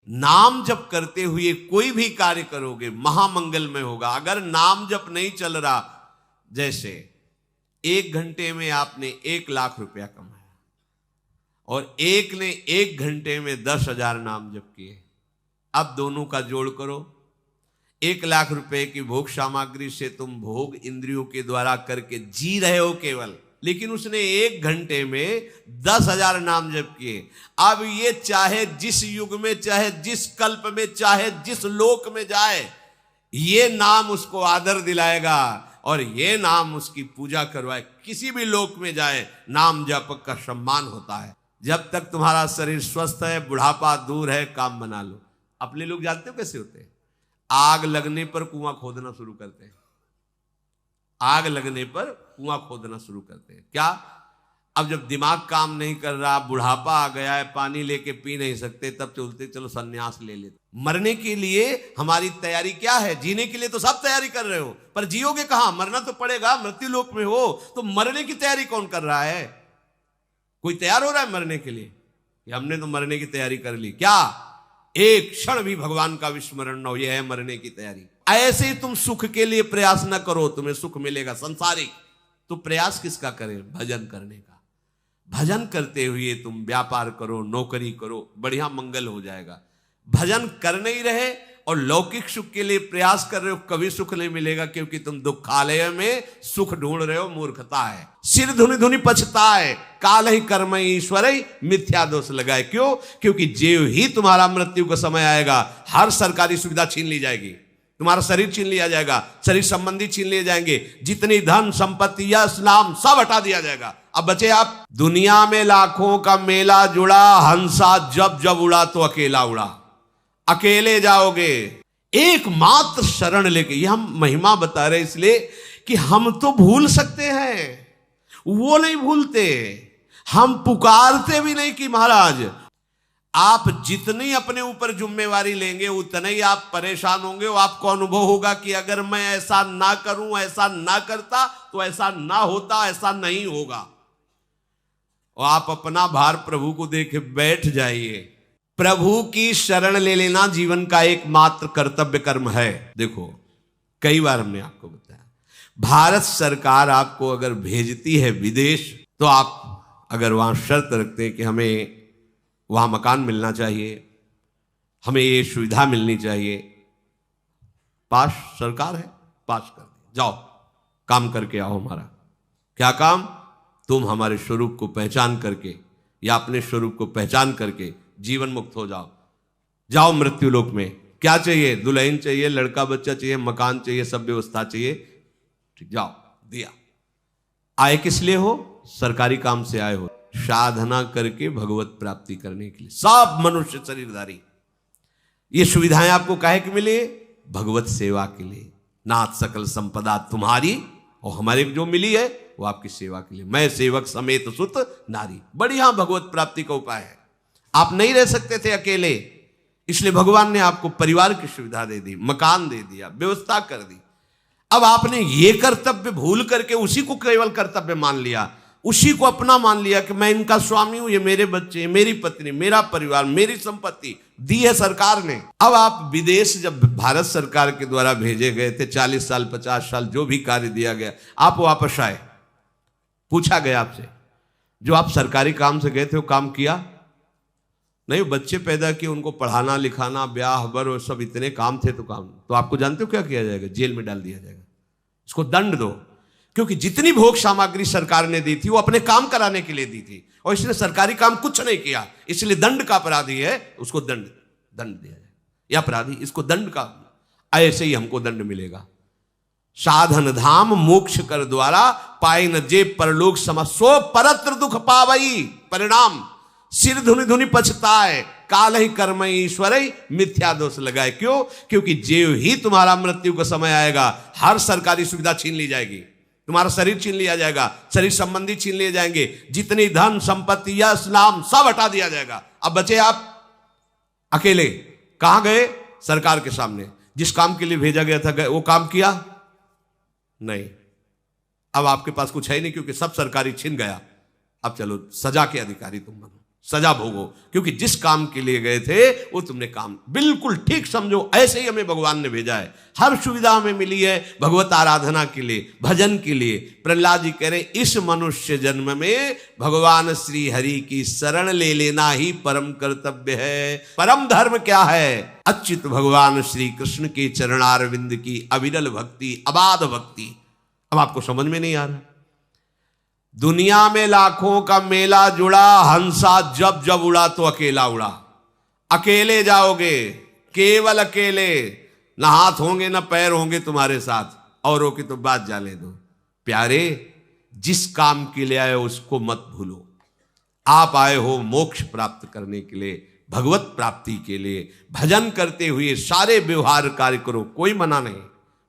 नाम जप करते हुए कोई भी कार्य करोगे महामंगल में होगा। अगर नाम जप नहीं चल रहा, जैसे 1 घंटे में आपने 1 लाख रुपया कमाया और एक ने 1 घंटे में 10,000 नाम जप किए, अब दोनों का जोड़ करो। 1 लाख रुपए की भोग सामग्री से तुम भोग इंद्रियों के द्वारा करके जी रहे हो केवल, लेकिन उसने 1 घंटे में 10,000 नाम जप किए। अब ये चाहे जिस युग में, चाहे जिस कल्प में, चाहे जिस लोक में जाए, ये नाम उसको आदर दिलाएगा और ये नाम उसकी पूजा करवाए। किसी भी लोक में जाए, नाम जप का सम्मान होता है। जब तक तुम्हारा शरीर स्वस्थ है, बुढ़ापा दूर है, काम बना लो। अपने लोग जानते हो कैसे होते हैं? आग लगने पर कुआं खोदना शुरू करते हैं। आग लगने पर कुआं खोदना शुरू करते हैं। क्या? अब जब दिमाग काम नहीं कर रहा, बुढ़ापा आ गया है, पानी लेके पी नहीं सकते, तब चलते चलो सन्यास ले लेते। मरने के लिए हमारी तैयारी क्या है? जीने के लिए तो सब तैयारी कर रहे हो, पर जियोगे कहां? मरना तो पड़ेगा। मृत्यु लोक में हो तो मरने की तैयारी कौन कर रहा है? कोई तैयार हो रहा है मरने के लिए? हमने तो मरने की तैयारी कर ली। क्या? एक क्षण भी भगवान का विस्मरण न हो, यह है मरने की तैयारी। ऐसे ही तुम सुख के लिए प्रयास न करो, तुम्हें सुख मिलेगा संसारिक। तो प्रयास किसका करें? भजन करने का। भजन करते हुए तुम व्यापार करो, नौकरी करो, बढ़िया मंगल हो जाएगा। भजन कर नहीं रहे और लौकिक सुख के लिए प्रयास कर रहे हो, कभी सुख नहीं मिलेगा, क्योंकि तुम दुखालय में सुख ढूंढ रहे हो। मूर्खता है। सिर धुनि धुनि पछताए, काल ही कर्म ईश्वर मिथ्या दोष लगाए। क्यों? क्योंकि जेव ही तुम्हारा मृत्यु का समय आएगा, हर सरकारी सुविधा छीन ली जाएगी, तुम्हारा शरीर छीन लिया जाएगा, शरीर संबंधी छीन लिए जाएंगे, जितनी धन संपत्ति यश नाम सब हटा दिया जाएगा। अब बचे आप। दुनिया में लाखों का मेला जुड़ा, हंसा जब जब उड़ा तो अकेला उड़ा। अकेले जाओगे, एकमात्र शरण लेके। ये हम महिमा बता रहे इसलिए कि हम तो भूल सकते हैं, वो नहीं भूलते। हम पुकारते भी नहीं कि महाराज, आप जितनी अपने ऊपर जिम्मेवारी लेंगे उतना ही आप परेशान होंगे। वो आपको अनुभव होगा कि अगर मैं ऐसा ना करूं, ऐसा ना करता तो ऐसा ना होता, ऐसा नहीं होगा। और आप अपना भार प्रभु को देके बैठ जाइए। प्रभु की शरण ले लेना जीवन का एकमात्र कर्तव्य कर्म है। देखो, कई बार हमने आपको बताया, भारत सरकार आपको अगर भेजती है विदेश, तो आप अगर वहां शर्त रखते हैं कि हमें वहां मकान मिलना चाहिए, हमें ये सुविधा मिलनी चाहिए, पास सरकार है, पास कर दे, जाओ काम करके आओ। हमारा क्या काम? तुम हमारे स्वरूप को पहचान करके या अपने स्वरूप को पहचान करके जीवन मुक्त हो जाओ। जाओ मृत्यु लोक में। क्या चाहिए? दुल्हन चाहिए, लड़का बच्चा चाहिए, मकान चाहिए, सब व्यवस्था चाहिए, ठीक, जाओ, दिया। आए किस लिए हो? सरकारी काम से आए हो, साधना करके भगवत प्राप्ति करने के लिए। सब मनुष्य शरीरधारी ये सुविधाएं आपको काहे के मिले? भगवत सेवा के लिए। नाथ सकल संपदा तुम्हारी, और हमारे जो मिली है वो आपकी सेवा के लिए। मैं सेवक समेत सुत नारी। बढ़िया भगवत प्राप्ति का उपाय है। आप नहीं रह सकते थे अकेले, इसलिए भगवान ने आपको परिवार की सुविधा दे दी, मकान दे दिया, व्यवस्था कर दी। अब आपने ये कर्तव्य भूल करके उसी को केवल कर्तव्य मान लिया, उसी को अपना मान लिया कि मैं इनका स्वामी हूं, ये मेरे बच्चे, मेरी पत्नी, मेरा परिवार, मेरी संपत्ति दी है सरकार ने। अब आप विदेश जब भारत सरकार के द्वारा भेजे गए थे, 40 साल 50 साल जो भी कार्य दिया गया, आप वापस आए, पूछा गया आपसे, जो आप सरकारी काम से गए थे वो काम किया? नहीं, बच्चे पैदा किए, उनको पढ़ाना लिखाना, ब्याह बर और सब इतने काम थे, तो काम। तो आपको जानते हो क्या किया जाएगा? जेल में डाल दिया जाएगा, इसको दंड दो। क्योंकि जितनी भोग सामग्री सरकार ने दी थी वो अपने काम कराने के लिए दी थी, और इसने सरकारी काम कुछ नहीं किया, इसलिए दंड का अपराधी है, उसको दंड दिया जाए। यह अपराधी, इसको दंड का, ऐसे ही हमको दंड मिलेगा। साधन धाम मोक्ष कर द्वारा पाई न जे परलोक समसो परत्र दुख पावई। परिणाम सिर धुनि धुनि पछताए, काल ही कर्म ईश्वर मिथ्या दोष लगाए। क्यों? क्योंकि जेव ही तुम्हारा मृत्यु का समय आएगा, हर सरकारी सुविधा छीन ली जाएगी, तुम्हारा शरीर छीन लिया जाएगा, शरीर संबंधी छीन लिए जाएंगे, जितनी धन संपत्ति यश नाम सब हटा दिया जाएगा। अब बचे आप अकेले। कहां गए? सरकार के सामने। जिस काम के लिए भेजा गया था गए, वो काम किया नहीं। अब आपके पास कुछ है नहीं, क्योंकि सब सरकारी छीन गया। अब चलो सजा के अधिकारी तुम बनो। सजा भोगो, क्योंकि जिस काम के लिए गए थे वो तुमने काम बिल्कुल ठीक समझो। ऐसे ही हमें भगवान ने भेजा है, हर सुविधा हमें मिली है भगवत आराधना के लिए, भजन के लिए। प्रहलाद जी कह रहे इस मनुष्य जन्म में भगवान श्री हरि की शरण ले लेना ही परम कर्तव्य है। परम धर्म क्या है? अच्युत भगवान श्री कृष्ण के चरणारविंद की अविरल भक्ति, अबाध भक्ति। अब आपको समझ में नहीं आ रहा? दुनिया में लाखों का मेला जुड़ा, हंसा जब जब उड़ा तो अकेला उड़ा। अकेले जाओगे, केवल अकेले, ना हाथ होंगे ना पैर होंगे तुम्हारे साथ, औरों की तो बात जाने दो। प्यारे, जिस काम के लिए आए उसको मत भूलो। आप आए हो मोक्ष प्राप्त करने के लिए, भगवत प्राप्ति के लिए। भजन करते हुए सारे व्यवहार कार्य करो, कोई मना नहीं।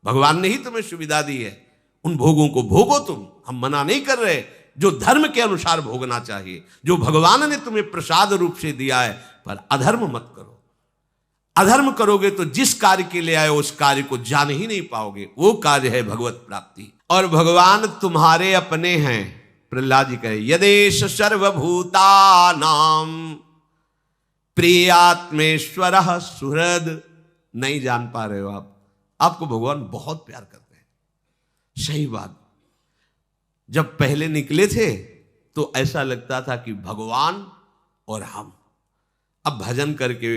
भगवान ने ही तुम्हें सुविधा दी है, उन भोगों को भोगो तुम, हम मना नहीं कर रहे। जो धर्म के अनुसार भोगना चाहिए, जो भगवान ने तुम्हें प्रसाद रूप से दिया है, पर अधर्म मत करो। अधर्म करोगे तो जिस कार्य के लिए आए उस कार्य को जान ही नहीं पाओगे। वो कार्य है भगवत प्राप्ति, और भगवान तुम्हारे अपने हैं। प्रहलाद जी कहे यदेश सर्वभूतानां प्रियात्मेश्वर सुहृद। नहीं जान पा रहे हो आप, आपको भगवान बहुत प्यार करते हैं। सही बात, जब पहले निकले थे तो ऐसा लगता था कि भगवान और हम, अब भजन करके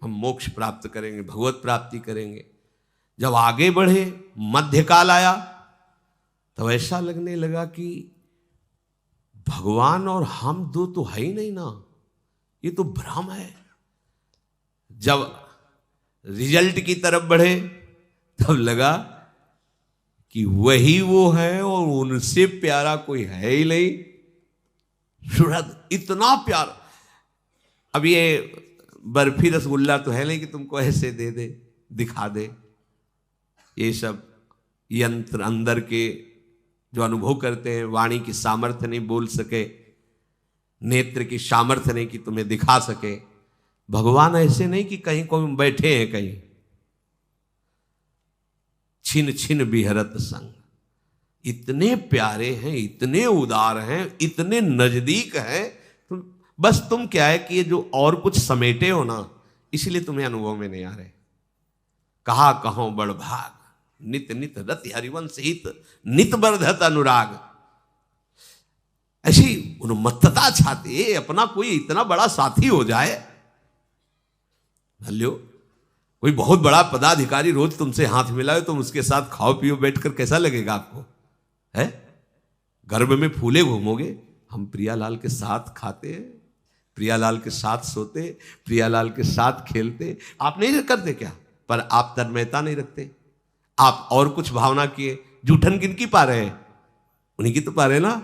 हम मोक्ष प्राप्त करेंगे, भगवत प्राप्ति करेंगे। जब आगे बढ़े, मध्यकाल आया, तो ऐसा लगने लगा कि भगवान और हम दो तो है ही नहीं ना, ये तो भ्रम है। जब रिजल्ट की तरफ बढ़े तब लगा कि वही वो है और उनसे प्यारा कोई है ही नहीं। सुहृद, इतना प्यार। अब ये बर्फी रसगुल्ला तो है नहीं कि तुमको ऐसे दे दे, दिखा दे। ये सब यंत्र अंदर के जो अनुभव करते हैं, वाणी की सामर्थ्य नहीं बोल सके, नेत्र की सामर्थ्य नहीं कि तुम्हें दिखा सके। भगवान ऐसे नहीं कि कहीं कोई बैठे हैं कहीं, छिन छिन बिहरत संग। इतने प्यारे हैं, इतने उदार हैं, इतने नजदीक हैं। बस तुम क्या है कि ये जो और कुछ समेटे हो ना, इसलिए तुम्हें अनुभव में नहीं आ रहे। कहा कहो बड़ भाग, नित नित रति हरिवंश हित, नित बर्धत अनुराग। ऐसी उन्मत्तता छाती, अपना कोई इतना बड़ा साथी हो जाए। भल्यो, कोई बहुत बड़ा पदाधिकारी रोज तुमसे हाथ मिलाए, तुम उसके साथ खाओ पियो बैठकर, कैसा लगेगा आपको? है गर्भ में फूले घूमोगे। हम प्रियालाल के साथ खाते हैं, प्रियालाल के साथ सोते, प्रियालाल के साथ खेलते। आप नहीं करते क्या? पर आप तन्मयता नहीं रखते। आप और कुछ भावना किए, जूठन किनकी पा रहे हैं? उन्हीं की तो पा रहे हैं ना।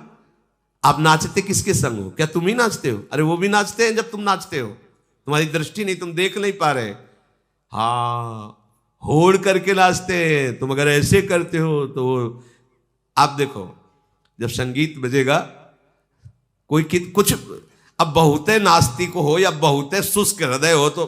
आप नाचते किसके संग हो? क्या तुम ही नाचते हो? अरे वो भी नाचते हैं जब तुम नाचते हो, तुम्हारी दृष्टि नहीं, तुम देख नहीं पा रहे। हाँ, होड़ करके नाचते हैं। तुम अगर ऐसे करते हो तो आप देखो, जब संगीत बजेगा, कोई कुछ, अब बहुते नास्तिक हो या बहुते शुष्क हृदय हो तो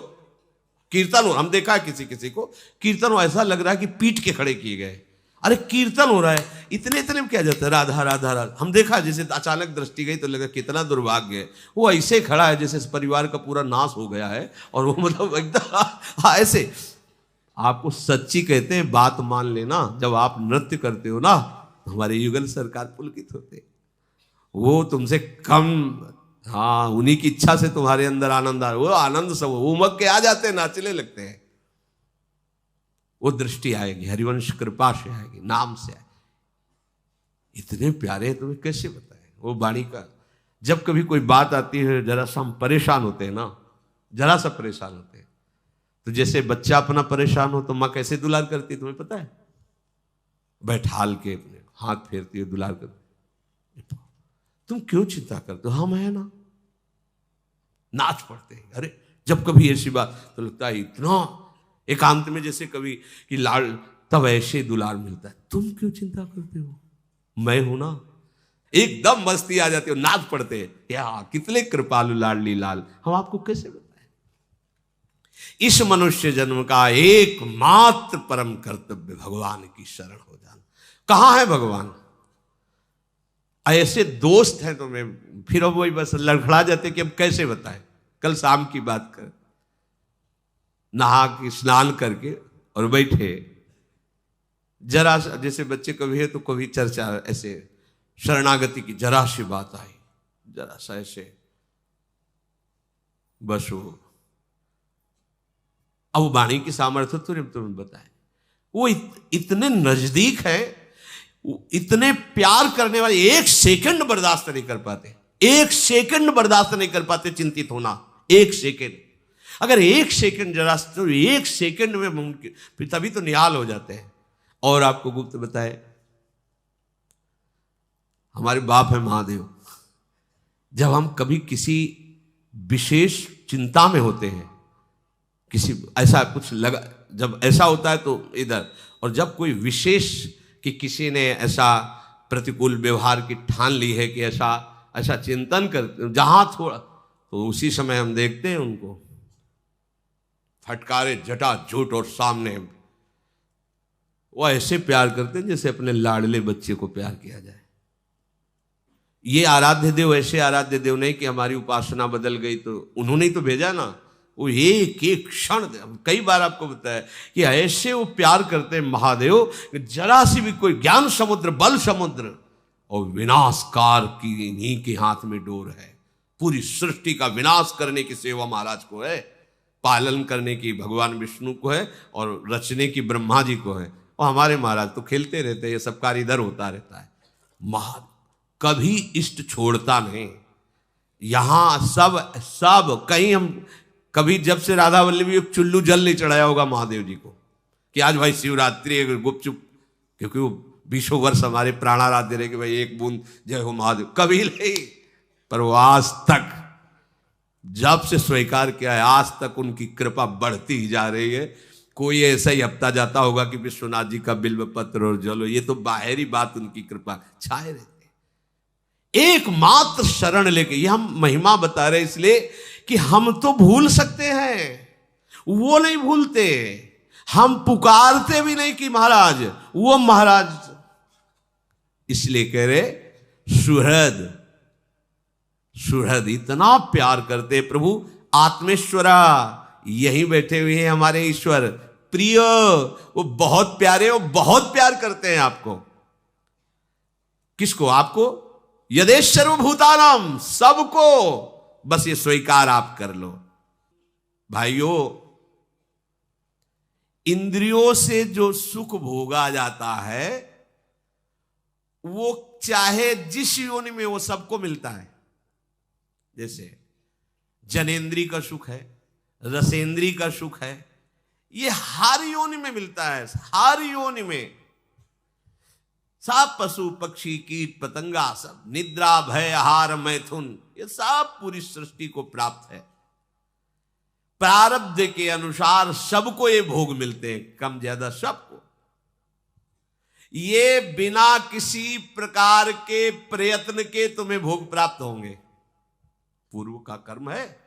कीर्तन हो, हम देखा है किसी किसी को कीर्तन हो, ऐसा लग रहा है कि पीट के खड़े किए गए। अरे कीर्तन हो रहा है, इतने इतने में क्या जाता है, राधा राधा राधा। हम देखा जैसे अचानक दृष्टि गई तो लगा कितना दुर्भाग्य है। वो ऐसे खड़ा है जैसे इस परिवार का पूरा नाश हो गया है, और वो मतलब एकदम ऐसे। आपको सच्ची कहते हैं, बात मान लेना, जब आप नृत्य करते हो ना, हमारे युगल सरकार पुलकित होते, वो तुमसे कम। हाँ, उन्हीं की इच्छा से तुम्हारे अंदर आनंद आ, वो आनंद सब उमग के आ जाते हैं, नाचने लगते हैं। वो दृष्टि आएगी, हरिवंश कृपा से आएगी, नाम से आएगी। इतने प्यारे तुम्हें कैसे बताएं वो वाणी का। जब कभी कोई बात आती है, जरा सा हम परेशान होते हैं ना, जरा सा परेशान होते हैं, तो जैसे बच्चा अपना परेशान हो तो माँ कैसे दुलार करती है, तुम्हें पता है? बैठाल के अपने हाथ फेरती है, दुलार करती। तुम क्यों चिंता करते हो, हम है ना। नाच पड़ते हैं। अरे जब कभी ऐसी बात तो लगता है इतना एकांत में जैसे कभी कि लाल, तब ऐसे दुलार मिलता है। तुम क्यों चिंता करते हो, मैं हूं ना। एकदम मस्ती आ जाती हो, नाच पड़ते हैं। या कितने कृपालु लाडली लाल। हम आपको कैसे बताएं? इस मनुष्य जन्म का एकमात्र परम कर्तव्य भगवान की शरण हो जाना। कहां है भगवान? ऐसे दोस्त हैं तुम्हें, फिर अब वही बस लड़खड़ा जाते कि अब कैसे बताएं। कल शाम की बात कर, नहा के स्नान करके और बैठे, जरा जैसे बच्चे कभी है तो कभी चर्चा ऐसे शरणागति की जरा सी बात आई, जरा सा ऐसे बस वो, अब वाणी की सामर्थ्य तो तुम्हें बताए, वो इतने नजदीक है, इतने प्यार करने वाले, एक सेकंड बर्दाश्त नहीं कर पाते, एक सेकंड बर्दाश्त नहीं कर पाते चिंतित होना, एक सेकंड। अगर एक सेकंड जरा, तो एक सेकंड में मुमकिन, फिर तभी तो निहाल हो जाते हैं। और आपको गुप्त बताए, हमारे बाप है महादेव, जब हम कभी किसी विशेष चिंता में होते हैं, किसी ऐसा कुछ लगा, जब ऐसा होता है तो इधर, और जब कोई विशेष कि किसी ने ऐसा प्रतिकूल व्यवहार की ठान ली है कि ऐसा ऐसा चिंतन कर, जहां थोड़ा, तो उसी समय हम देखते हैं उनको फटकारे जटा झूठ और सामने, वो ऐसे प्यार करते हैं जैसे अपने लाडले बच्चे को प्यार किया जाए। ये आराध्य देव ऐसे आराध्य देव नहीं कि हमारी उपासना बदल गई तो उन्होंने ही तो भेजा ना, वो एक एक क्षण, कई बार आपको बताया कि ऐसे वो प्यार करते हैं महादेव, जरा सी भी कोई ज्ञान समुद्र, बल समुद्र और विनाशकार की इन्हीं के हाथ में डोर है। पूरी सृष्टि का विनाश करने की सेवा महाराज को है, पालन करने की भगवान विष्णु को है, और रचने की ब्रह्मा जी को है। और हमारे महाराज तो खेलते रहते हैं, ये सब कार्य इधर होता रहता है। महा कभी इष्ट छोड़ता नहीं, यहां सब कहीं हम कभी, जब से राधा वल्लभी एक चुल्लू जल नहीं चढ़ाया होगा महादेव जी को कि आज भाई शिवरात्रि गुपचुप, क्योंकि वो 20 वर्ष हमारे प्राणाराध्य रहे कि भाई एक बूंद जय हो महादेव, कभी नहीं। पर वो आज तक, जब से स्वीकार किया है आज तक उनकी कृपा बढ़ती ही जा रही है। कोई ऐसा ही हफ्ता जाता होगा कि विश्वनाथ जी का बिल्व पत्र और जलो, ये तो बाहरी बात, उनकी कृपा छाए रहते। एकमात्र शरण लेके, ये हम महिमा बता रहे इसलिए कि हम तो भूल सकते हैं, वो नहीं भूलते। हम पुकारते भी नहीं कि महाराज, वो महाराज, इसलिए कह रहे सुहृद इतना प्यार करते प्रभु। आत्मेश्वरा, यहीं बैठे हुए हैं हमारे ईश्वर प्रिय, वो बहुत प्यारे, वो बहुत प्यार करते हैं आपको। किसको? आपको। यदेश सर्वभूतानाम, सबको, बस ये स्वीकार आप कर लो। भाइयों, इंद्रियों से जो सुख भोगा जाता है वो चाहे जिस योनि में, वो सबको मिलता है। जैसे जनेन्द्री का सुख है, रसेंद्री का सुख है, ये हर योनि में मिलता है, हर योनि में। सब पशु पक्षी कीट पतंगा, सब निद्रा भय आहार मैथुन, ये सब पूरी सृष्टि को प्राप्त है। प्रारब्ध के अनुसार सबको ये भोग मिलते हैं, कम ज्यादा सबको। ये बिना किसी प्रकार के प्रयत्न के तुम्हें भोग प्राप्त होंगे। पूर्व का कर्म है,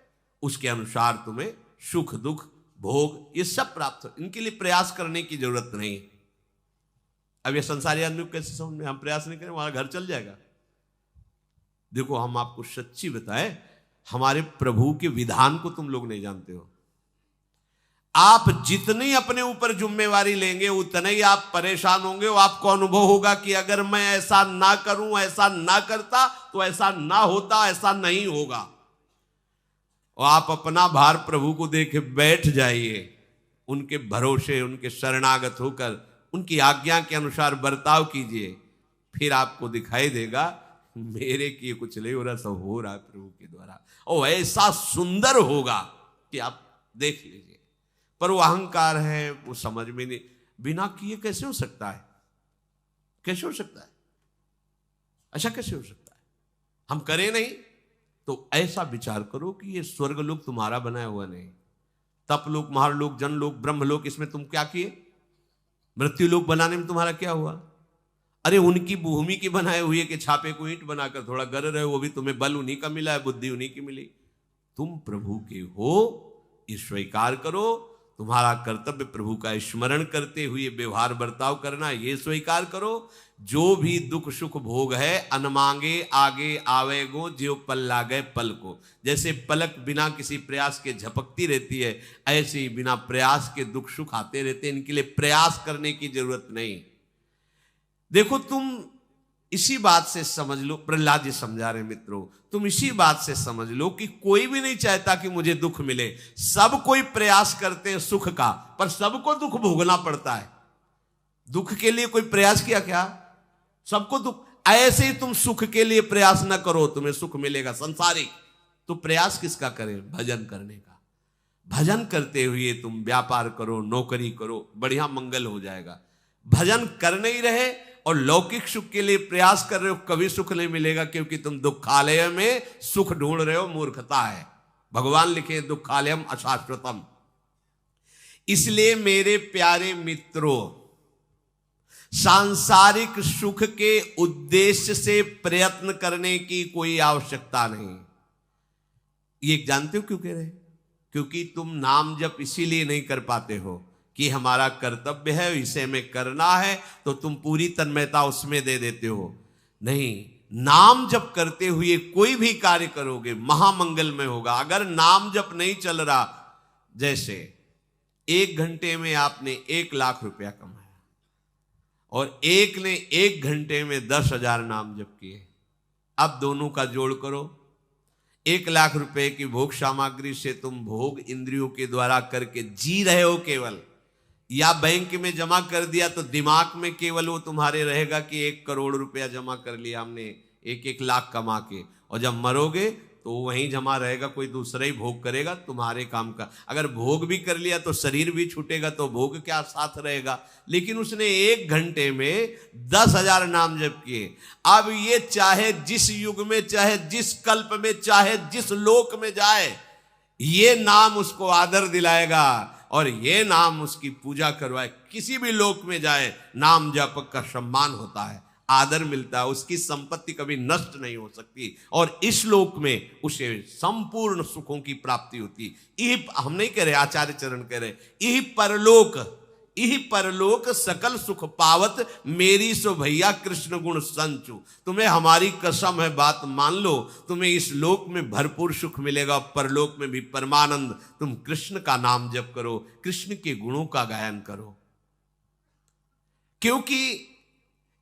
उसके अनुसार तुम्हें सुख दुख भोग ये सब प्राप्त हो, इनके लिए प्रयास करने की जरूरत नहीं। अब ये संसारी आदमी को कैसे समझ में, हम प्रयास नहीं करें हमारा घर चल जाएगा। देखो, हम आपको सच्ची बताएं, हमारे प्रभु के विधान को तुम लोग नहीं जानते हो। आप जितनी अपने ऊपर जिम्मेवारी लेंगे उतना ही आप परेशान होंगे। आपको अनुभव होगा कि अगर मैं ऐसा ना करूं, ऐसा ना करता तो ऐसा ना होता, ऐसा नहीं होगा। और आप अपना भार प्रभु को देके बैठ जाइए, उनके भरोसे, उनके शरणागत होकर उनकी आज्ञा के अनुसार बर्ताव कीजिए, फिर आपको दिखाई देगा मेरे किए कुछ नहीं हो रहा, सब हो रहा है प्रभु के द्वारा। और ऐसा सुंदर होगा कि आप देख लीजिए। पर वो अहंकार है, वो समझ में नहीं, बिना किए कैसे हो सकता है? कैसे हो सकता है? ऐसा कैसे हो सकता है? हम करें नहीं तो ऐसा विचार करो कि ये स्वर्गलोक तुम्हारा बनाया हुआ नहीं, तपलोक, महारलोक, जनलोक, ब्रह्मलोक, इसमें तुम क्या किए? मृत्युलोक बनाने में तुम्हारा क्या हुआ? अरे उनकी भूमि की बनाए हुए के छापे को ईंट बनाकर थोड़ा गर रहे हो, वो भी तुम्हें बल उन्हीं का मिला है, बुद्धि उन्हीं की मिली। तुम प्रभु के हो, ये स्वीकार करो, तुम्हारा कर्तव्य प्रभु का स्मरण करते हुए व्यवहार बर्ताव करना। ये स्वीकार करो, जो भी दुख सुख भोग है अनमांगे आगे आवे गो, ज्यों पल लागे पल को। जैसे पलक बिना किसी प्रयास के झपकती रहती है, ऐसे ही बिना प्रयास के दुख सुख आते रहते हैं। इनके लिए प्रयास करने की जरूरत नहीं। देखो, तुम इसी बात से समझ लो, प्रहलाद जी समझा रहे मित्रों, तुम इसी बात से समझ लो कि कोई भी नहीं चाहता कि मुझे दुख मिले। सब कोई प्रयास करते हैं सुख का, पर सबको दुख भोगना पड़ता है। दुख के लिए कोई प्रयास किया क्या? सबको दुख। ऐसे ही तुम सुख के लिए प्रयास न करो, तुम्हें सुख मिलेगा संसारिक। तो प्रयास किसका करें? भजन करने का। भजन करते हुए तुम व्यापार करो, नौकरी करो, बढ़िया मंगल हो जाएगा। भजन कर नहीं रहे और लौकिक सुख के लिए प्रयास कर रहे हो, कभी सुख नहीं मिलेगा, क्योंकि तुम दुखालय में सुख ढूंढ रहे हो। मूर्खता है। भगवान लिखे दुखालयम अशाश्वतम। इसलिए मेरे प्यारे मित्रों, सांसारिक सुख के उद्देश्य से प्रयत्न करने की कोई आवश्यकता नहीं। ये जानते हो क्यों कह रहे? क्योंकि तुम नाम जप इसीलिए नहीं कर पाते हो कि हमारा कर्तव्य है, इसे में करना है, तो तुम पूरी तन्मयता उसमें दे देते हो। नहीं, नाम जप करते हुए कोई भी कार्य करोगे महामंगल में होगा। अगर नाम जप नहीं चल रहा, जैसे 1 घंटे में आपने 1 लाख रुपया कमाया और एक ने 1 घंटे में 10,000 नाम जप किए, अब दोनों का जोड़ करो। 1 लाख रुपए की भोग सामग्री से तुम भोग इंद्रियों के द्वारा करके जी रहे हो केवल, या बैंक में जमा कर दिया तो दिमाग में केवल वो तुम्हारे रहेगा कि 1 करोड़ रुपया जमा कर लिया हमने 1-1 लाख कमा के, और जब मरोगे तो वहीं जमा रहेगा, कोई दूसरा ही भोग करेगा तुम्हारे काम का। अगर भोग भी कर लिया तो शरीर भी छूटेगा, तो भोग क्या साथ रहेगा। लेकिन उसने 1 घंटे में 10,000 नाम जप किए। अब ये चाहे जिस युग में, चाहे जिस कल्प में, चाहे जिस लोक में जाए, ये नाम उसको आदर दिलाएगा और ये नाम उसकी पूजा करवाए। किसी भी लोक में जाए, नाम जप का सम्मान होता है, आदर मिलता है, उसकी संपत्ति कभी नष्ट नहीं हो सकती, और इस लोक में उसे संपूर्ण सुखों की प्राप्ति होती। यही हम नहीं कह रहे, आचार्य चरण कह रहे, यही परलोक सकल सुख पावत, मेरी सो भैया कृष्ण गुण संचु। तुम्हें हमारी कसम है, बात मान लो, तुम्हें इस लोक में भरपूर सुख मिलेगा, परलोक में भी परमानंद। तुम कृष्ण का नाम जप करो, कृष्ण के गुणों का गायन करो, क्योंकि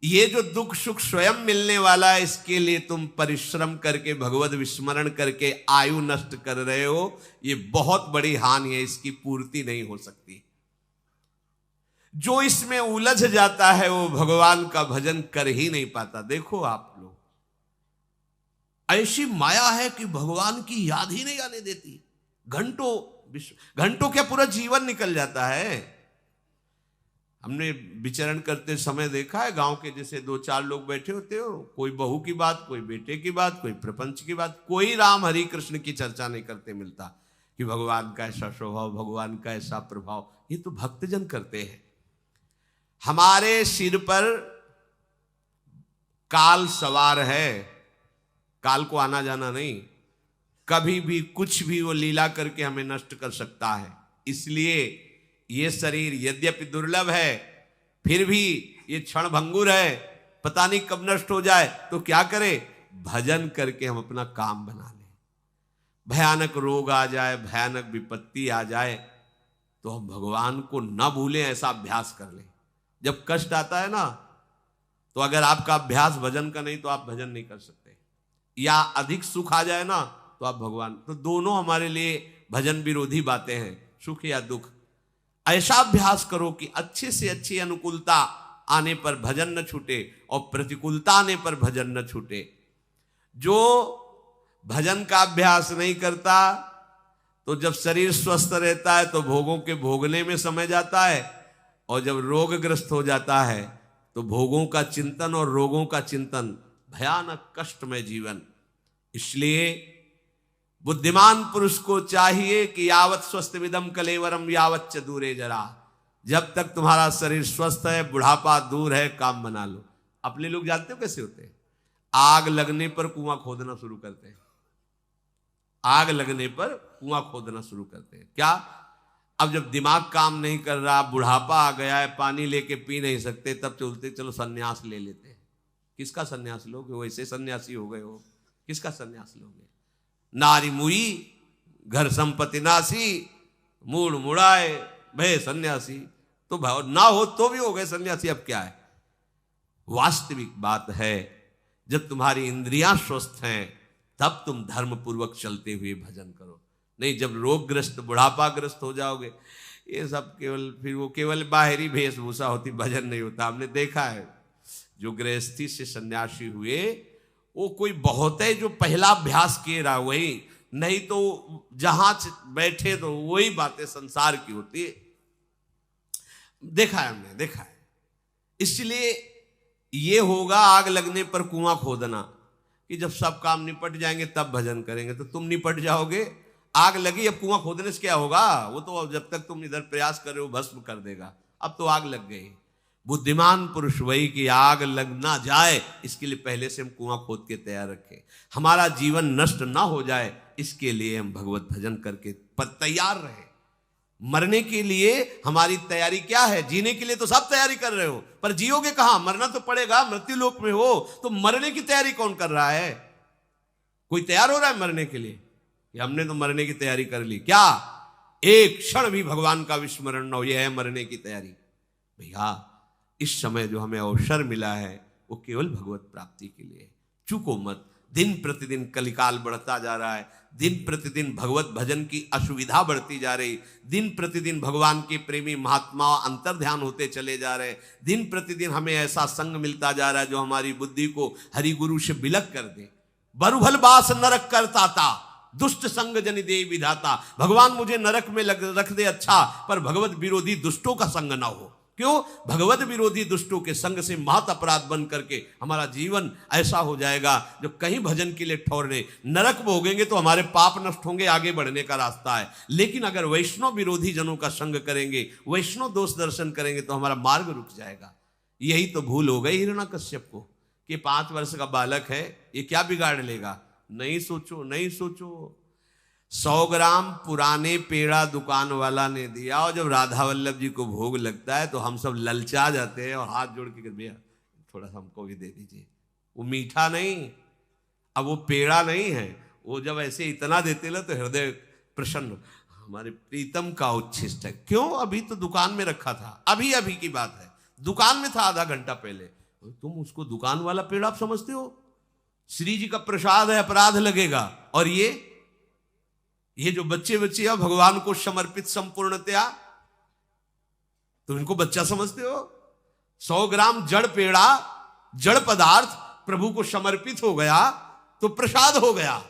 ये जो दुख सुख स्वयं मिलने वाला है, इसके लिए तुम परिश्रम करके भगवत विस्मरण करके आयु नष्ट कर रहे हो। ये बहुत बड़ी हानि है, इसकी पूर्ति नहीं हो सकती। जो इसमें उलझ जाता है वो भगवान का भजन कर ही नहीं पाता। देखो आप लोग, ऐसी माया है कि भगवान की याद ही नहीं आने देती। घंटों क्या पूरा जीवन निकल जाता है। हमने विचरण करते समय देखा है, गांव के जैसे 2-4 लोग बैठे होते हो, कोई बहू की बात, कोई बेटे की बात, कोई प्रपंच की बात, कोई राम हरि कृष्ण की चर्चा नहीं करते मिलता कि भगवान का ऐसा स्वभाव, भगवान का ऐसा प्रभाव। ये तो भक्तजन करते हैं। हमारे सिर पर काल सवार है, काल को आना जाना नहीं, कभी भी कुछ भी वो लीला करके हमें नष्ट कर सकता है। इसलिए ये शरीर यद्यपि दुर्लभ है, फिर भी ये क्षण भंगुर है, पता नहीं कब नष्ट हो जाए। तो क्या करें? भजन करके हम अपना काम बना लें। भयानक रोग आ जाए, भयानक विपत्ति आ जाए, तो हम भगवान को न भूलें, ऐसा अभ्यास कर लें। जब कष्ट आता है ना, तो अगर आपका अभ्यास भजन का नहीं तो आप भजन नहीं कर सकते। या अधिक सुख आ जाए ना, तो आप भगवान, तो दोनों हमारे लिए भजन विरोधी बातें हैं, सुख या दुख। ऐसा अभ्यास करो कि अच्छे से अच्छी अनुकूलता आने पर भजन न छूटे और प्रतिकूलता आने पर भजन न छूटे। जो भजन का अभ्यास नहीं करता, तो जब शरीर स्वस्थ रहता है तो भोगों के भोगने में समय जाता है, और जब रोगग्रस्त हो जाता है तो भोगों का चिंतन और रोगों का चिंतन, भयानक कष्टमय जीवन। इसलिए बुद्धिमान पुरुष को चाहिए कि यावत स्वस्थ विदम कलेवरम यावच्च दूरे जरा। जब तक तुम्हारा शरीर स्वस्थ है, बुढ़ापा दूर है, काम बना लो। अपने लोग जानते हो कैसे होते हैं? आग लगने पर कुआं खोदना शुरू करते हैं। आग लगने पर कुआं खोदना शुरू करते हैं। क्या? अब जब दिमाग काम नहीं कर रहा, बुढ़ापा आ गया है, पानी लेके पी नहीं सकते, तब चलते चलो सन्यास ले लेते हैं। किसका सन्यास लोगे? वैसे सन्यासी हो गए हो, किसका सन्यास लोगे? नारी मुई घर संपत्ति नासी, मूड मुड़ाए भय सन्यासी। तो भाव ना हो तो भी हो गए सन्यासी, अब क्या है? वास्तविक बात है जब तुम्हारी इंद्रियां स्वस्थ हैं तब तुम धर्म पूर्वक चलते हुए भजन करो। नहीं जब रोगग्रस्त बुढ़ापाग्रस्त हो जाओगे, ये सब केवल फिर वो केवल बाहरी वेशभूषा होती, भजन नहीं होता। हमने देखा है जो गृहस्थी से सन्यासी हुए वो कोई बहुत है जो पहला अभ्यास किए रहा वही, नहीं तो जहां बैठे तो वही बातें संसार की होती है। देखा है, हमने देखा है। इसलिए ये होगा आग लगने पर कुआं खोदना, कि जब सब काम निपट जाएंगे तब भजन करेंगे। तो तुम निपट जाओगे, आग लगी, अब कुआं खोदने से क्या होगा? वो तो जब तक तुम इधर प्रयास कर रहे हो भस्म कर देगा। अब तो आग लग गई। बुद्धिमान पुरुष वही कि आग लग ना जाए इसके लिए पहले से हम कुआं खोद के तैयार रखें। हमारा जीवन नष्ट ना हो जाए इसके लिए हम भगवत भजन करके तैयार रहे। मरने के लिए हमारी तैयारी क्या है? जीने के लिए तो सब तैयारी कर रहे हो, पर जियोगे कहां? मरना तो पड़ेगा, मृत्यु लोक में हो। तो मरने की तैयारी कौन कर रहा है? कोई तैयार हो रहा है मरने के लिए? हमने तो मरने की तैयारी कर ली। क्या एक क्षण भी भगवान का विस्मरण न हो, यह है मरने की तैयारी। भैया इस समय जो हमें अवसर मिला है वो केवल भगवत प्राप्ति के लिए। चूको मत। दिन प्रतिदिन कलिकाल बढ़ता जा रहा है, दिन प्रतिदिन भगवत भजन की असुविधा बढ़ती जा रही, दिन प्रतिदिन भगवान के प्रेमी महात्मा अंतर ध्यान होते चले जा रहे, दिन प्रतिदिन हमें ऐसा संग मिलता जा रहा है जो हमारी बुद्धि को हरि गुरु से बिलक कर दे। बरुभल बास नरक करता था, दुष्ट संग जनि दे विधाता। भगवान मुझे नरक में रख दे अच्छा, पर भगवत विरोधी दुष्टों का संग ना हो। क्यों? भगवत विरोधी दुष्टों के संग से महत अपराध बन करके हमारा जीवन ऐसा हो जाएगा जो कहीं भजन के लिए ठहरने, नरक भोगेंगे तो हमारे पाप नष्ट होंगे, आगे बढ़ने का रास्ता है। लेकिन अगर वैष्णव विरोधी जनों का संग करेंगे, वैष्णव दोष दर्शन करेंगे तो हमारा मार्ग रुक जाएगा। यही तो भूल हो गई हिरण्यकश्यप को कि 5 वर्ष का बालक है, ये क्या बिगाड़ लेगा। नहीं सोचो, नहीं सोचो। 100 ग्राम पुराने पेड़ा दुकान वाला ने दिया और जब राधा वल्लभ जी को भोग लगता है तो हम सब ललचा जाते हैं और हाथ जोड़ के भैया थोड़ा सा हमको भी दे दीजिए। वो मीठा नहीं, अब वो पेड़ा नहीं है, वो जब ऐसे इतना देते ना तो हृदय प्रसन्न। हमारे प्रीतम का उच्छिष्ट है। क्यों? अभी तो दुकान में रखा था, अभी अभी की बात है, दुकान में था आधा घंटा पहले। तुम उसको दुकान वाला पेड़ा आप समझते हो? श्री जी का प्रसाद है, अपराध लगेगा। और ये जो बच्चे हैं भगवान को समर्पित संपूर्णतया, तो इनको बच्चा समझते हो? 100 ग्राम जड़ पेड़ा, जड़ पदार्थ प्रभु को समर्पित हो गया तो प्रसाद हो गया।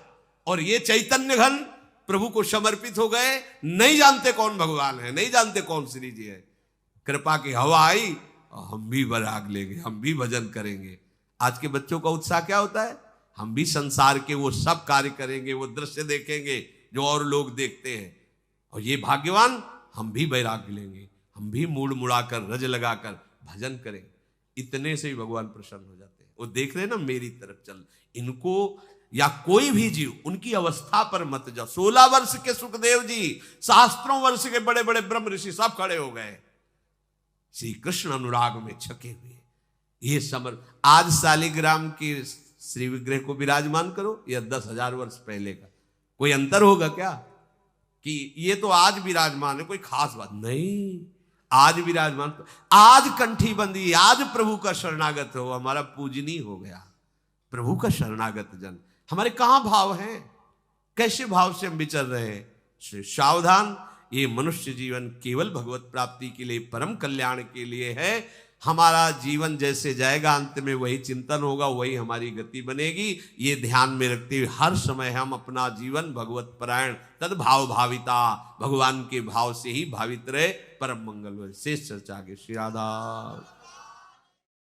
और ये चैतन्य घन प्रभु को समर्पित हो गए, नहीं जानते कौन भगवान है, नहीं जानते कौन श्री जी है। कृपा की हवा आई और हम भी वैराग लेंगे, हम भी भजन करेंगे। आज के बच्चों का उत्साह क्या होता है? हम भी संसार के वो सब कार्य करेंगे, वो दृश्य देखेंगे जो और लोग देखते हैं। और ये भाग्यवान हम भी वैराग्य लेंगे, हम भी मूड मुड़ाकर रज लगाकर भजन करें। इतने से ही भगवान प्रसन्न हो जाते हैं। वो देख रहे हैं ना, मेरी तरफ चल। इनको या कोई भी जीव उनकी अवस्था पर मत जाओ। 16 वर्ष के सुखदेव जी, सहस्त्रों वर्ष के बड़े बड़े ब्रह्म ऋषि सब खड़े हो गए श्री कृष्ण अनुराग में छके हुए। ये समर आज शालिग्राम की श्री विग्रह को विराजमान करो या 10,000 वर्ष पहले का, कोई अंतर होगा क्या? कि ये तो आज विराजमान है, कोई खास बात नहीं। आज विराजमान, आज कंठी बंदी, आज प्रभु का शरणागत हो, हमारा पूजनीय हो गया। प्रभु का शरणागत जन हमारे कहां भाव हैं? कैसे भाव से हम विचर रहे हैं? सावधान, ये मनुष्य जीवन केवल भगवत प्राप्ति के लिए, परम कल्याण के लिए है। हमारा जीवन जैसे जाएगा अंत में वही चिंतन होगा, वही हमारी गति बनेगी। ये ध्यान में रखते हुए हर समय हम अपना जीवन भगवत परायण तद्भाव भाविता, भगवान के भाव से ही भावित रहे। परम मंगल हो। शेष चर्चा के श्री राधा।